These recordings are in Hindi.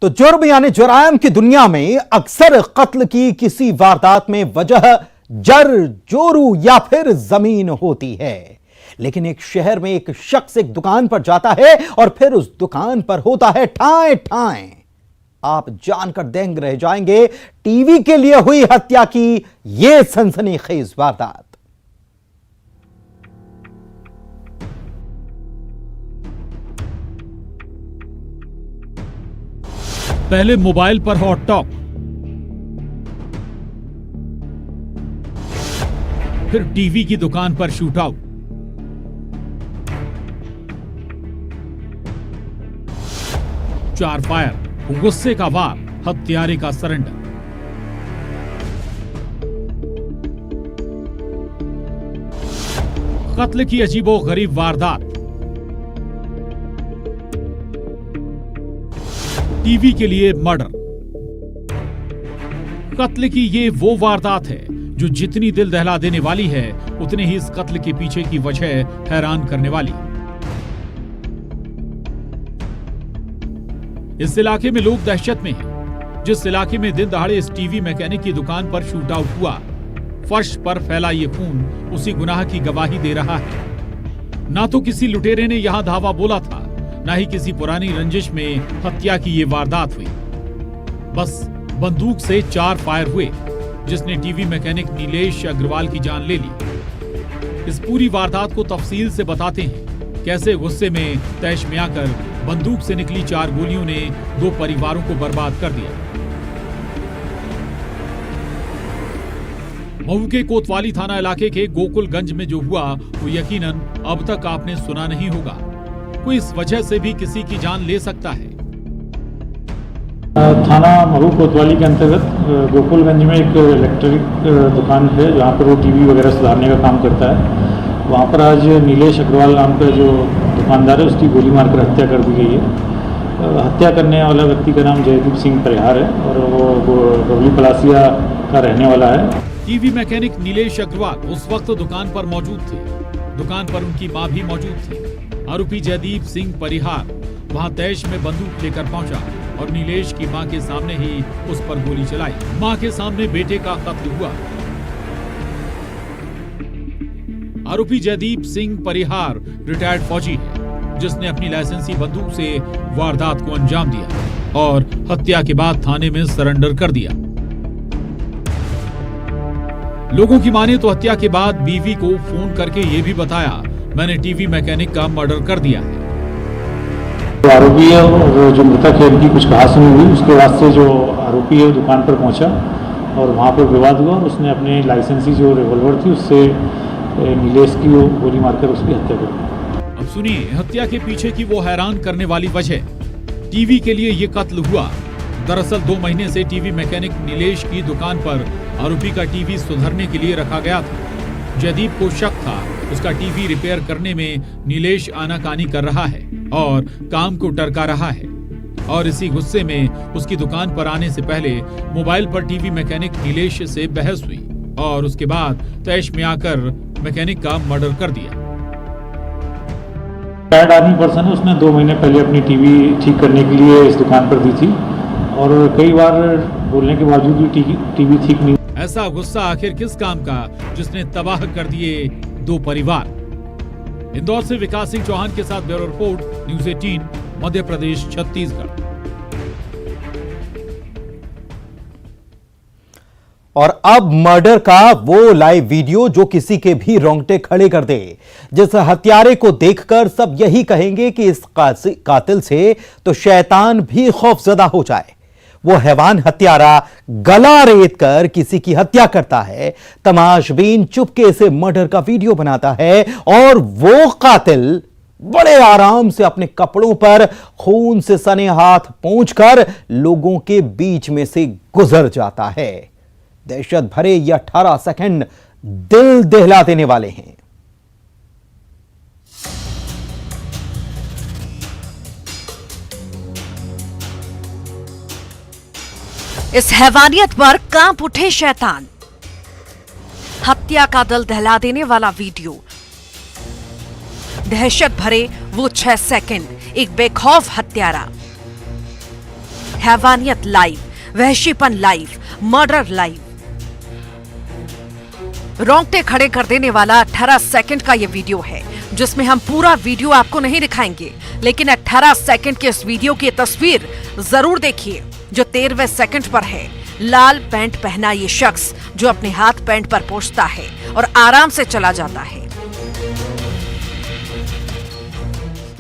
तो जुर्म यानी जुराइम की दुनिया में अक्सर कत्ल की किसी वारदात में वजह जर जोरू या फिर जमीन होती है। लेकिन एक शहर में एक शख्स एक दुकान पर जाता है और फिर उस दुकान पर होता है ठाए ठाए। आप जानकर दंग रह जाएंगे टीवी के लिए हुई हत्या की यह सनसनीखेज वारदात। पहले मोबाइल पर हॉट टॉक, फिर टीवी की दुकान पर शूट आउट। चार फायर, गुस्से का वार, हत्यारे का सरेंडर। कत्ल की अजीबोगरीब वारदात। टीवी के लिए मर्डर। कत्ल की ये वो वारदात है जो जितनी दिल दहला देने वाली है उतने ही इस कत्ल के पीछे की वजह हैरान करने वाली। इस इलाके में लोग दहशत में हैं। जिस इलाके में दिन दहाड़े इस टीवी मैकेनिक की दुकान पर शूट आउट हुआ, फर्श पर फैला ये खून उसी गुनाह की गवाही दे रहा है। ना तो किसी लुटेरे ने यहां धावा बोला था, ना ही किसी पुरानी रंजिश में हत्या की ये वारदात हुई। बस बंदूक से 4 फायर हुए जिसने टीवी मैकेनिक नीलेश अग्रवाल की जान ले ली। इस पूरी वारदात को तफसील से बताते हैं कैसे गुस्से में तैश में आकर बंदूक से निकली 4 गोलियों ने 2 परिवारों को बर्बाद कर दिया। मऊ के कोतवाली थाना इलाके के गोकुलगंज में जो हुआ वो यकीनन अब तक आपने सुना नहीं होगा। कोई इस वजह से भी किसी की जान ले सकता है। थाना मऊ कोतवाली के अंतर्गत गोकुलगंज में एक इलेक्ट्रिक दुकान है जहाँ पर वो टीवी वगैरह सुधारने का काम करता है। वहाँ पर आज नीलेश अग्रवाल नाम का जो दुकानदार है उसकी गोली मारकर हत्या कर दी गई है। हत्या करने वाला व्यक्ति का नाम जयदीप सिंह परिहार है और वो बबली पलासिया का रहने वाला है। टीवी मैकेनिक नीलेश अग्रवाल उस वक्त दुकान पर मौजूद थे। दुकान पर उनकी मां भी मौजूद थी। आरोपी जयदीप सिंह परिहार वहां तैश में बंदूक लेकर पहुंचा और नीलेश की मां के सामने ही उस पर गोली चलाई। मां के सामने बेटे का कत्ल हुआ। आरोपी जयदीप सिंह परिहार रिटायर्ड फौजी है जिसने अपनी लाइसेंसी बंदूक से वारदात को अंजाम दिया और हत्या के बाद थाने में सरेंडर कर दिया। लोगों की माने तो हत्या के बाद बीवी को फोन करके ये भी बताया, मैंने टीवी मैकेनिक का मर्डर कर दिया है। आरोपी है और जो मृतक है उनकी कुछ कहासुनी हुई। उसके बाद से जो आरोपी है वो दुकान पर पहुंचा और वहां पर विवाद हुआ और उसने अपने लाइसेंसी जो रिवॉल्वर थी उससे नीलेश की वो गोली मारकर उसकी हत्या कर दी। अब सुनिए हत्या के पीछे की वो हैरान करने वाली वजह। टीवी के लिए ये कत्ल हुआ। दरअसल 2 महीने से टीवी मैकेनिक नीलेश की दुकान पर आरोपी का टीवी सुधरने के लिए रखा गया था। जयदीप को शक था उसका टीवी रिपेयर करने में नीलेश आनाकानी कर रहा है और काम को टरका रहा है। और इसी गुस्से में उसकी दुकान पर आने से पहले मोबाइल पर टीवी मैकेनिक नीलेश से बहस हुई और उसके बाद तैश में आकर मैकेनिक का मर्डर कर दिया। रिटायर्ड आर्मी पर्सन है, उसने 2 महीने पहले अपनी टीवी ठीक करने के लिए इस दुकान पर दी थी और कई बार बोलने के बावजूद भी टीवी ठीक नहीं। ऐसा गुस्सा आखिर किस काम का जिसने तबाह कर दिए 2 परिवार। इंदौर से विकास सिंह चौहान के साथ bureau report, news 18, Madhya Pradesh, Chhattisgarh. और अब मर्डर का वो लाइव वीडियो जो किसी के भी रोंगटे खड़े कर दे। जिस हत्यारे को देखकर सब यही कहेंगे कि इस कातिल से तो शैतान भी खौफजदा हो जाए। वो हैवान हत्यारा गला रेत कर किसी की हत्या करता है, तमाशबीन चुपके से मर्डर का वीडियो बनाता है और वो कातिल बड़े आराम से अपने कपड़ों पर खून से सने हाथ पोंछकर लोगों के बीच में से गुजर जाता है। दहशत भरे ये 18 सेकंड दिल दहला देने वाले हैं। इस हैवानियत पर कांप उठे शैतान। हत्या का दिल दहला देने वाला वीडियो। दहशत भरे वो 6 सेकंड, एक बेखौफ हत्यारा। हैवानियत लाइव, वहशीपन लाइव, मर्डर लाइव। रोंगटे खड़े कर देने वाला 18 सेकंड का ये वीडियो है, जिसमें हम पूरा वीडियो आपको नहीं दिखाएंगे, लेकिन 18 सेकंड के इस वीडियो की तस्वीर जरूर देखिए जो 13वें सेकंड पर है। लाल पैंट पहना ये शख्स जो अपने हाथ पैंट पर पोंछता है और आराम से चला जाता है,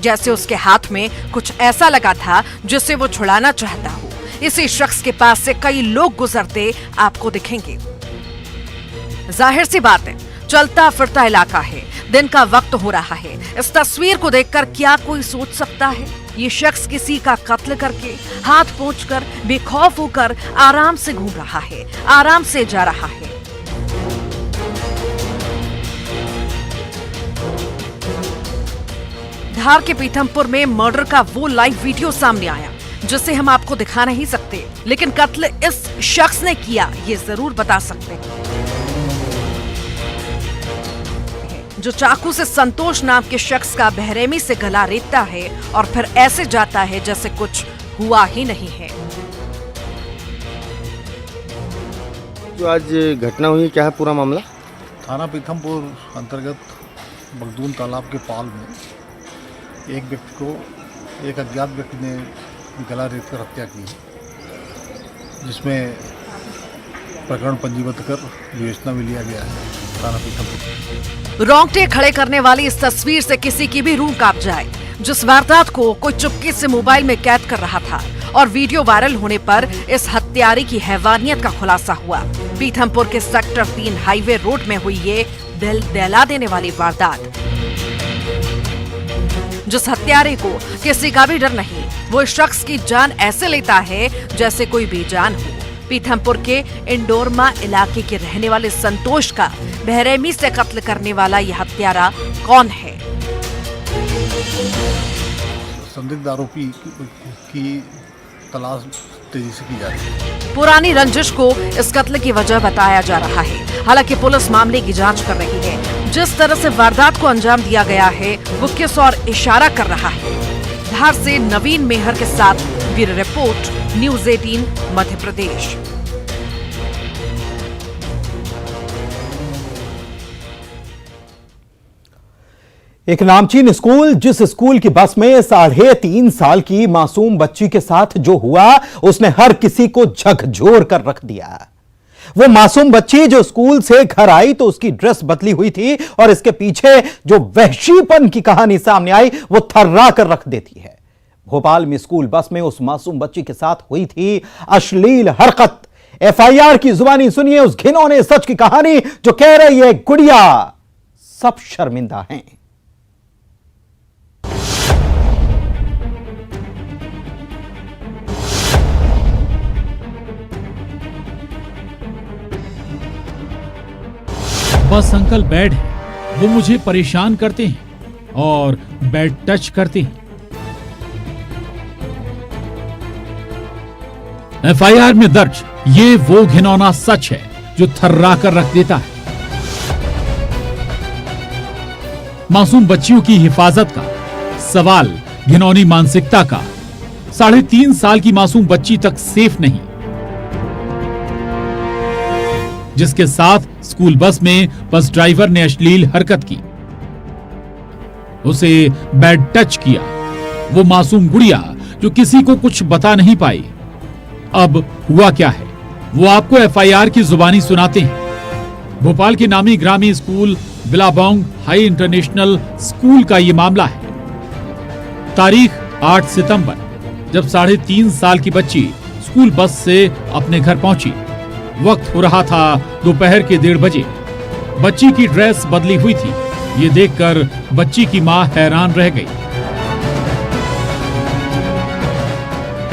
जैसे उसके हाथ में कुछ ऐसा लगा था जिसे वो छुड़ाना चाहता हो। इसी शख्स के पास से कई लोग गुजरते आपको दिखेंगे। जाहिर सी बात है, चलता फिरता इलाका है, दिन का वक्त हो रहा है। इस तस्वीर को देखकर क्या कोई सोच सकता है ये शख्स किसी का कत्ल करके हाथ पोंछकर बेखौफ होकर आराम से घूम रहा है, आराम से जा रहा है। धार के पीथमपुर में मर्डर का वो लाइव वीडियो सामने आया जिसे हम आपको दिखा नहीं सकते, लेकिन कत्ल इस शख्स ने किया ये जरूर बता सकते हैं, जो चाकू से संतोष नाम के शख्स का बेरहमी से गला रेतता है और फिर ऐसे जाता है जैसे कुछ हुआ ही नहीं है। जो आज घटना हुई, क्या है पूरा मामला? थाना पीथमपुर अंतर्गत बगदून तालाब के पाल में एक व्यक्ति को एक अज्ञात व्यक्ति ने गला रेत कर हत्या की, जिसमें प्रकरण पंजीबद्ध कर विवेचना में लिया गया है थाना पीथमपुर। रोंगटे खड़े करने वाली इस तस्वीर से किसी की भी रूह कांप जाए। जिस वारदात को कोई चुपके से मोबाइल में कैद कर रहा था और वीडियो वायरल होने पर इस हत्यारे की हैवानियत का खुलासा हुआ। पीथमपुर के सेक्टर 3 हाईवे रोड में हुई ये दिल दहला देने वाली वारदात। जिस हत्यारे को किसी का भी डर नहीं, वो शख्स की जान ऐसे लेता है जैसे कोई बेजान हो। पीथमपुर के इंडोरमा इलाके के रहने वाले संतोष का बेरहमी से कत्ल करने वाला यह हत्यारा कौन है? संदिग्ध आरोपी की तलाश तेजी से की जा रही है। पुरानी रंजिश को इस कत्ल की वजह बताया जा रहा है। हालांकि पुलिस मामले की जांच कर रही है। जिस तरह से वारदात को अंजाम दिया गया है वो किस और इशारा कर रहा है। धार से नवीन मेहर के साथ bureau report, news 18 Madhya Pradesh. एक नामचीन स्कूल, जिस स्कूल की बस में 3.5 साल की मासूम बच्ची के साथ जो हुआ उसने हर किसी को झकझोर कर रख दिया। वो मासूम बच्ची जो स्कूल से घर आई तो उसकी ड्रेस बदली हुई थी और इसके पीछे जो वहशीपन की कहानी सामने आई वो थर्रा कर रख देती है। भोपाल में स्कूल बस में उस मासूम बच्ची के साथ हुई थी अश्लील हरकत। एफआईआर की जुबानी सुनिए उस घिनौने सच की कहानी जो कह रही है गुड़िया सब शर्मिंदा हैं। बस अंकल बैड है, वो मुझे परेशान करते हैं और बैड टच करते हैं। एफआईआर में दर्ज ये वो घिनौना सच है जो थर्रा कर रख देता है। मासूम बच्चियों की हिफाजत का सवाल, घिनौनी मानसिकता का। 3.5 साल की मासूम बच्ची तक सेफ नहीं, जिसके साथ स्कूल बस में बस ड्राइवर ने अश्लील हरकत की, उसे बैड टच किया। वो मासूम गुड़िया जो किसी को कुछ बता नहीं पाई। अब हुआ क्या है वो आपको एफआईआर की जुबानी सुनाते हैं। भोपाल के नामी ग्रामीण school Billabong high international school का ये मामला है। तारीख 8 सितंबर, जब 3.5 साल की बच्ची स्कूल बस से अपने घर पहुंची। वक्त हो रहा था दोपहर के 1:30 बजे। बच्ची की ड्रेस बदली हुई थी। ये देखकर बच्ची की मां हैरान रह गई।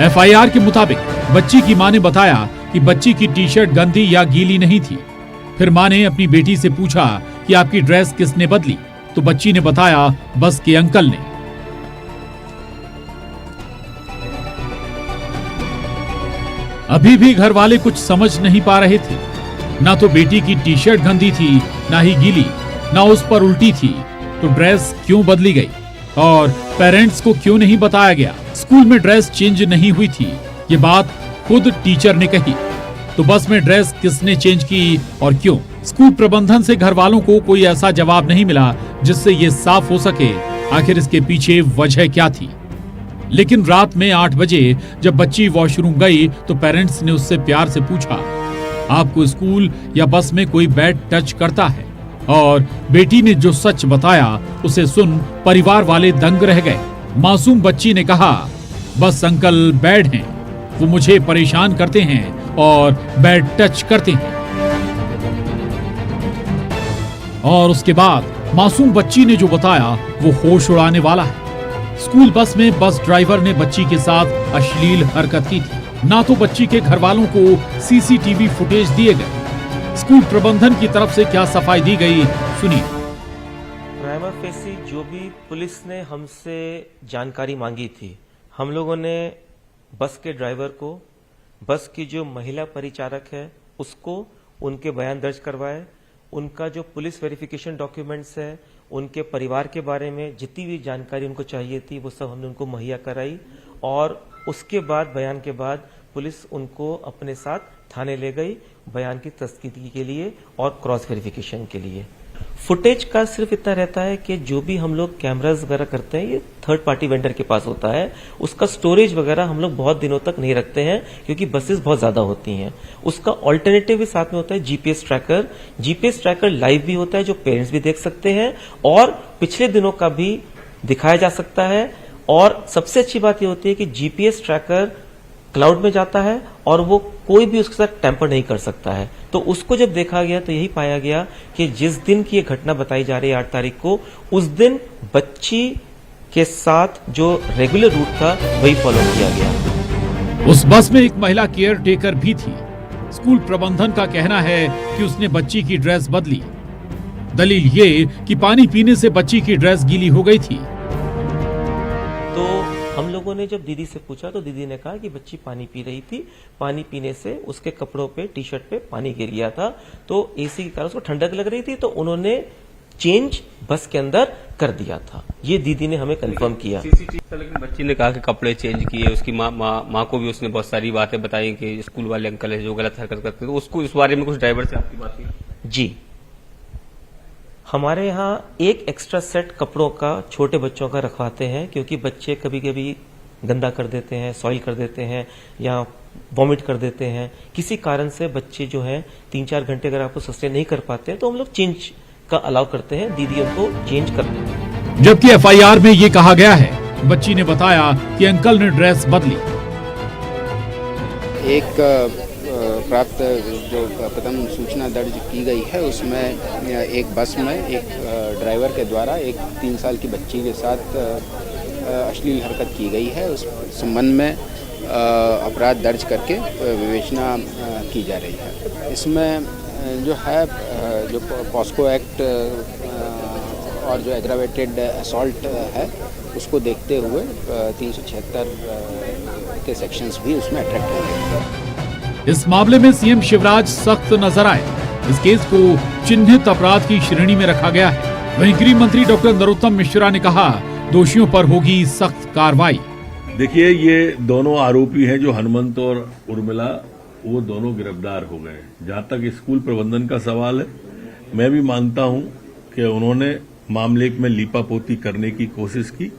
एफआईआर के मुताबिक बच्ची की मां ने बताया कि बच्ची की टी शर्ट गंदी या गीली नहीं थी। फिर मां ने अपनी बेटी से पूछा कि आपकी ड्रेस किसने बदली, तो बच्ची ने बताया बस के अंकल ने। अभी भी घर वाले कुछ समझ नहीं पा रहे थे। ना तो बेटी की टी शर्ट गंदी थी, ना ही गीली, ना उस पर उल्टी थी, तो ड्रेस क्यों बदली गई और पेरेंट्स को क्यों नहीं बताया गया। स्कूल में ड्रेस चेंज नहीं हुई थी ये बात खुद टीचर ने कही। तो बस में ड्रेस किसने चेंज की और क्यों? स्कूल प्रबंधन से घर वालों को कोई ऐसा जवाब नहीं मिला जिससे ये साफ हो सके आखिर इसके पीछे वजह क्या थी। लेकिन रात में 8 बजे जब बच्ची वॉशरूम गई तो पेरेंट्स ने उससे प्यार से पूछा, आपको स्कूल या बस में कोई बैड टच करता है? और बेटी ने जो सच बताया उसे सुन परिवार वाले दंग रह गए। मासूम बच्ची ने कहा, बस अंकल बैड हैं, वो मुझे परेशान करते हैं और बैड टच करते हैं। और उसके बाद मासूम बच्ची ने जो बताया वो होश उड़ाने वाला है। स्कूल बस में बस ड्राइवर ने बच्ची के साथ अश्लील हरकत की थी। ना तो बच्ची के घर वालों को सीसीटीवी फुटेज दिए गए। स्कूल प्रबंधन की तरफ से क्या सफाई दी गई, सुनिए। प्राइमा फेसी जो भी पुलिस ने हमसे जानकारी मांगी थी, हम लोगों ने बस के ड्राइवर को, बस की जो महिला परिचारक है उसको उनके बयान दर्ज करवाए। उनका जो पुलिस वेरिफिकेशन डॉक्यूमेंट्स है, उनके परिवार के बारे में जितनी भी जानकारी उनको चाहिए थी वो सब हमने उनको मुहैया कराई। और उसके बाद बयान के बाद पुलिस उनको अपने साथ थाने ले गई बयान की तस्दीकी के लिए और क्रॉस वेरिफिकेशन के लिए। फुटेज का सिर्फ इतना रहता है कि जो भी हम लोग कैमरास वगैरह करते हैं ये थर्ड पार्टी वेंडर के पास होता है। उसका स्टोरेज वगैरह हम लोग बहुत दिनों तक नहीं रखते हैं क्योंकि बसेस बहुत ज्यादा होती हैं। उसका ऑल्टरनेटिव भी साथ में होता है GPS tracker. GPS tracker live भी होता है जो पेरेंट्स भी देख सकते हैं और पिछले दिनों का भी दिखाया जा सकता है। और सबसे अच्छी बात यह होती है कि जीपीएस ट्रैकर क्लाउड में जाता है और वो कोई भी उसके साथ टैंपर नहीं कर सकता है। तो उसको जब देखा गया तो यही पाया गया कि जिस दिन की ये घटना बताई जा रही है 8 तारीख को, उस दिन बच्ची के साथ जो रेगुलर रूट था वही फॉलो किया गया। उस बस में एक महिला केयर टेकर भी थी। स्कूल प्रबंधन का कहना है कि उसने बच्ची की ड्रेस बदली। दलील ये कि पानी पीने से बच्ची की ड्रेस गीली हो गई थी। तो हम लोगों ने जब दीदी से पूछा तो दीदी ने कहा कि बच्ची पानी पी रही थी, पानी पीने से उसके कपड़ों पे, टी शर्ट पे पानी गिर गया था, तो एसी के कारण उसको ठंडक लग रही थी तो उन्होंने चेंज बस के अंदर कर दिया था। ये दीदी ने हमें कंफर्म किया। लेकिन बच्ची ने कहा कि कपड़े चेंज किए, उसकी माँ को भी उसने बहुत सारी बातें बताई कि स्कूल वाले अंकल है जो गलत हरकत करते हैं। तो उसको इस बारे में कुछ ड्राइवर से आपकी बात हुई? जी, हमारे यहाँ एक एक्स्ट्रा सेट कपड़ों का छोटे बच्चों का रखवाते हैं क्योंकि बच्चे कभी कभी गंदा कर देते हैं, सॉइल कर देते हैं या वॉमिट कर देते हैं। किसी कारण से बच्चे जो है 3-4 घंटे अगर आपको सस्टेन नहीं कर पाते हैं तो हम लोग चेंज का अलाउ करते हैं, दीदी उनको चेंज कर देते हैं। जबकि एफआईआर में ये कहा गया है, बच्ची ने बताया कि अंकल ने ड्रेस बदली। एक प्राप्त जो प्रथम सूचना दर्ज की गई है उसमें एक बस में एक ड्राइवर के द्वारा एक 3 साल की बच्ची के साथ अश्लील हरकत की गई है। उस संबंध में अपराध दर्ज करके विवेचना की जा रही है। इसमें जो है जो पॉस्को एक्ट और जो एग्रावेटेड असॉल्ट है उसको देखते हुए 376 के सेक्शंस भी उसमें अट्रैक्ट होंगे। इस मामले में सीएम शिवराज सख्त नजर आए। इस केस को चिन्हित अपराध की श्रेणी में रखा गया है। वहीं गृह मंत्री डॉक्टर नरोत्तम मिश्रा ने कहा, दोषियों पर होगी सख्त कार्रवाई। देखिए, ये दोनों आरोपी हैं जो हनुमंत और उर्मिला, वो दोनों गिरफ्तार हो गए। जहां तक स्कूल प्रबंधन का सवाल है, मैं भी मानता हूं कि उन्होंने मामले में लीपापोती करने की कोशिश की,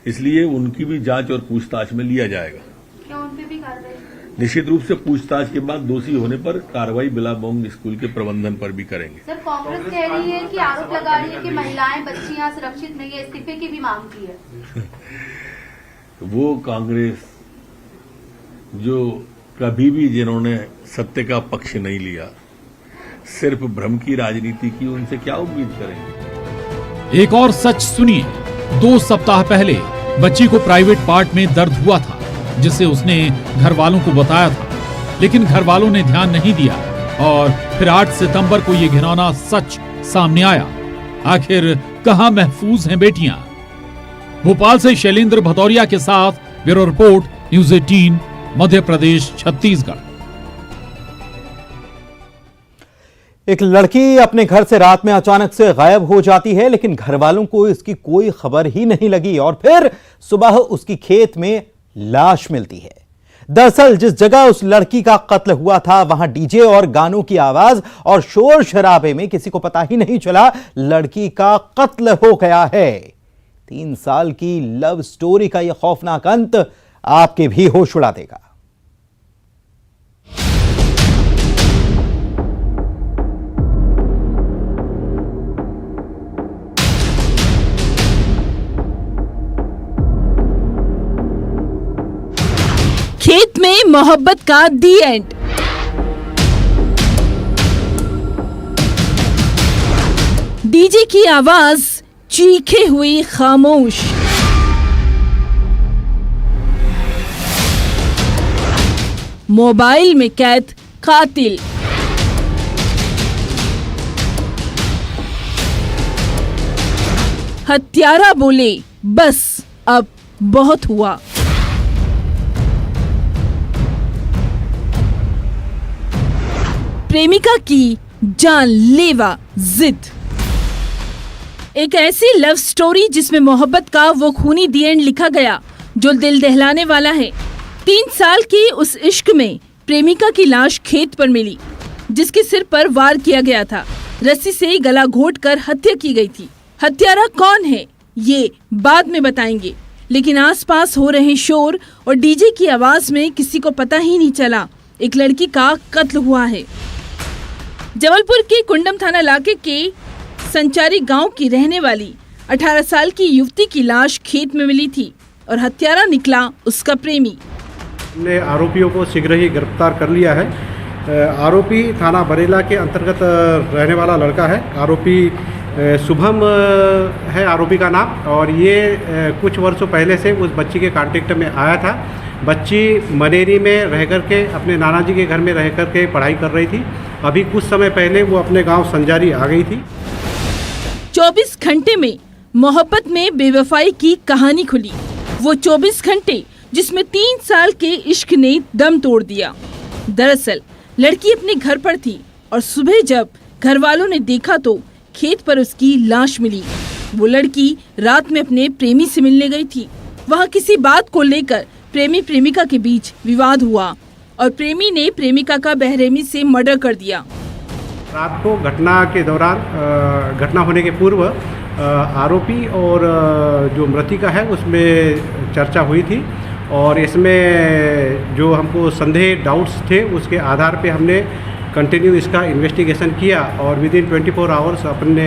इसलिए उनकी भी जांच और पूछताछ में लिया जाएगा। क्या उन पे भी कार्रवाई? निश्चित रूप से पूछताछ के बाद दोषी होने पर कार्रवाई बिलाबोंग स्कूल के प्रबंधन पर भी करेंगे। सर, कांग्रेस कह रही है कि आरोप लगा रही है कि महिलाएं, बच्चियां सुरक्षित नहीं है, इस्तीफे की भी मांग की है। वो कांग्रेस जो कभी भी जिन्होंने सत्य का पक्ष नहीं लिया, सिर्फ भ्रम की राजनीति की, उनसे क्या उम्मीद करेंगे। एक और सच सुनिए। 2 सप्ताह पहले बच्ची को प्राइवेट पार्ट में दर्द हुआ था जिसे उसने घर वालों को बताया था, लेकिन घर वालों ने ध्यान नहीं दिया और फिर 8 सितंबर को ये घिनौना सच सामने आया। आखिर कहां महफूज हैं बेटियां? भोपाल से शैलेंद्र भदौरिया के साथ bureau report, news 18, Madhya Pradesh, Chhattisgarh. एक लड़की अपने घर से रात में अचानक से गायब हो जाती है, लेकिन घर वालों को इसकी कोई खबर ही नहीं लगी और फिर सुबह उसकी खेत में लाश मिलती है। दरअसल जिस जगह उस लड़की का कत्ल हुआ था वहां डीजे और गानों की आवाज और शोर शराबे में किसी को पता ही नहीं चला लड़की का कत्ल हो गया है। 3 साल की लव स्टोरी का यह खौफनाक अंत आपके भी होश उड़ा देगा। खेत में मोहब्बत का दी एंड। डीजे की आवाज चीखे हुई खामोश। मोबाइल में कैद कातिल। हत्यारा बोले बस अब बहुत हुआ। प्रेमिका की जानलेवा जिद। एक ऐसी लव स्टोरी जिसमें मोहब्बत का वो खूनी दी एंड लिखा गया जो दिल दहलाने वाला है। 3 साल के उस इश्क में प्रेमिका की लाश खेत पर मिली जिसके सिर पर वार किया गया था। रस्सी से गला घोंटकर हत्या की गई थी। हत्यारा कौन है ये बाद में बताएंगे, लेकिन आसपास हो रहे शोर और डीजे की आवाज में किसी को पता ही नहीं चला एक लड़की का कत्ल हुआ है। जबलपुर के कुंडम थाना इलाके के संचारी गांव की रहने वाली 18 साल की युवती की लाश खेत में मिली थी और हत्यारा निकला उसका प्रेमी। हमने आरोपियों को शीघ्र ही गिरफ्तार कर लिया है। आरोपी थाना बरेला के अंतर्गत रहने वाला लड़का है। आरोपी शुभम है आरोपी का नाम, और ये कुछ वर्षों पहले से उस बच्ची के कांटेक्ट में आया था। बच्ची मनेरी में रह कर के अपने नाना जी के घर में रह कर के पढ़ाई कर रही थी। अभी कुछ समय पहले वो अपने गांव संजारी आ गई थी। 24 घंटे में मोहब्बत में बेवफाई की कहानी खुली। वो 24 घंटे जिसमें 3 साल के इश्क ने दम तोड़ दिया। दरअसल लड़की अपने घर पर थी और सुबह जब घर वालों ने देखा तो खेत पर उसकी लाश मिली। वो लड़की रात में अपने प्रेमी से मिलने गई थी। वहाँ किसी बात को लेकर प्रेमी प्रेमिका के बीच विवाद हुआ और प्रेमी ने प्रेमिका का बेरहमी से मर्डर कर दिया। रात को घटना के दौरान घटना होने के पूर्व आरोपी और जो मृतिका है उसमें चर्चा हुई थी, और इसमें जो हमको संदेह डाउट्स थे उसके आधार पे हमने कंटिन्यू इसका इन्वेस्टिगेशन किया और विदिन 24 आवर्स अपने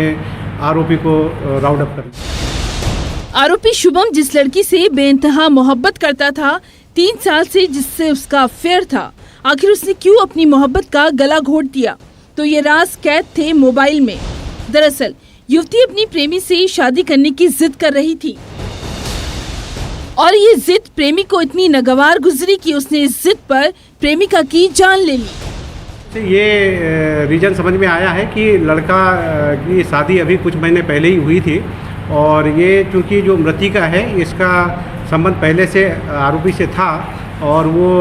आरोपी को राउंड अप कर लिया। आरोपी शुभम जिस लड़की से बेइंतहा मोहब्बत करता था 3 साल से, जिससे उसका अफेयर था, आखिर उसने क्यों अपनी मोहब्बत का गला घोंट दिया? तो ये राज कैद थे मोबाइल में। दरअसल युवती अपनी प्रेमी से शादी करने की जिद कर रही थी और ये जिद प्रेमी को इतनी नागवार गुजरी कि उसने इस जिद पर प्रेमिका की जान ले ली। ये रीजन समझ में आया है कि लड़का की शादी अभी कुछ महीने पहले ही हुई थी, और ये चूँकि जो मृतिका है इसका संबंध पहले से आरोपी से था, और वो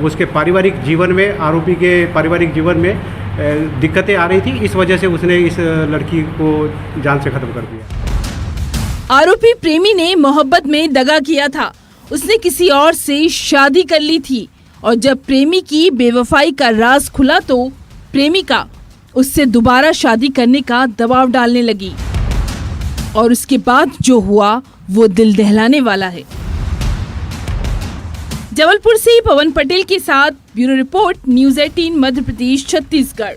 उसके पारिवारिक जीवन में, आरोपी के पारिवारिक जीवन में दिक्कतें आ रही थी। इस वजह से उसने इस लड़की को जान से ख़त्म कर दिया। आरोपी प्रेमी ने मोहब्बत में दगा किया था। उसने किसी और से शादी कर ली थी और जब प्रेमी की बेवफाई का राज खुला तो प्रेमिका उससे दोबारा शादी करने का दबाव डालने लगी, और उसके बाद जो हुआ वो दिल दहलाने वाला है। जबलपुर से पवन पटेल के साथ bureau report, news 18 Madhya Pradesh Chhattisgarh.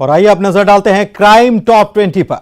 और आइए अब नजर डालते हैं क्राइम टॉप 20 पर।